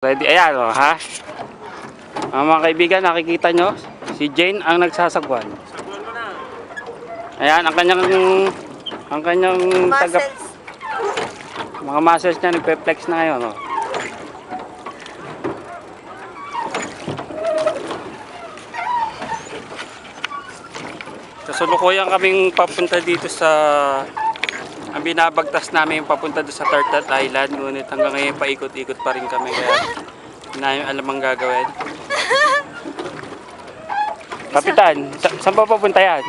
Ready? Ayan o, ha? Mga kaibigan, nakikita nyo, si Jane ang nagsasagwan. Ayan, ang kanyang Muscles. mga muscles niya nagpe-flex na ngayon, o. Kasulukuyan kaming papunta dito sa ang binabagtas namin yung papunta doon sa Turtle Island, ngunit hanggang ngayon paikot-ikot pa rin kami kaya hindi namin alam ang gagawin. Kapitan, saan pa papunta yan?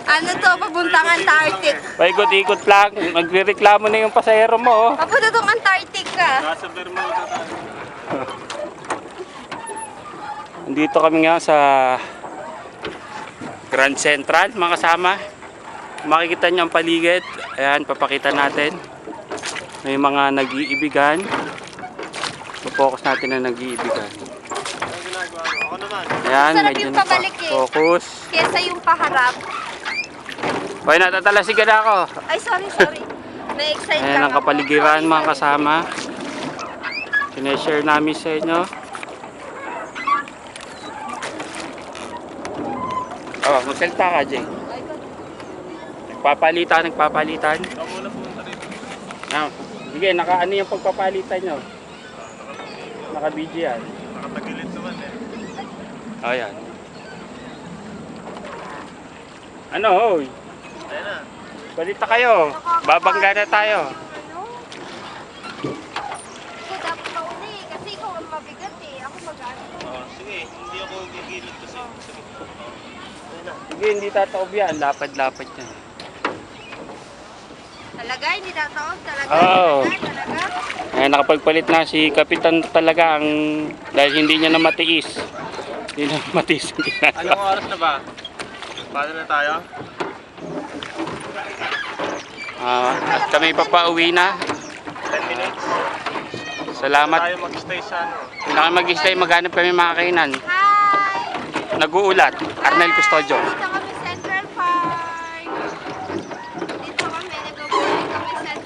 Ano to, papuntang Antarctic. Paikot-ikot lang, magrereklamo na yung pasahero mo. Oh. Papunta tong Antarctic ka. Nasa Bermuda tayo. Dito kami nga sa Grand Central, mga kasama. Makikita niyo ang paligid. Ayan, papakita natin. May mga nag-iibigan. Focus natin na nag-iibigan. Ano ginagawa mo? Ako naman. Ayan, Sarap medyo yung pabalik eh. focus. Kesa yung paharap. Hoy, natatalasigan na ako. Ay, sorry. Na-excite Ayan lang ang ako. kapaligiran, Sorry, mga sorry. kasama. Sineshare namin sa inyo. Oh, magsalita ka, Jay. Nagpapalitan. Ikaw muna pumunta rito. Ah, sige, ano yung pagpapalitan nyo? Naka-video yan. Nakatagilid naman eh. Oh, yan. Ano, hoy? Ayan na. Balita kayo. Babangga na tayo. Ikaw dapat mauli kasi ikaw ang mabigat eh. Ako mag-ano. Oh, sige, hindi ako gigilid kasi. Sige. Ayan na. Sige, hindi tataob yan. Lapad-lapad yan. Talaga, hindi tataob. Talaga, Oo. talaga. Ayan, nakapagpalit na si Kapitan talaga ang dahil hindi niya na matiis. Hindi na matiis ang ginagawa. Anong oras na ba? Paano na tayo? At kami papauwi na. 10 minutes. Salamat. Tayo mag-stay sa ano. Hindi na kami mag-stay, maghanap kami mga kainan. Hi! Nag-uulat. Arnel Custodio. Hi!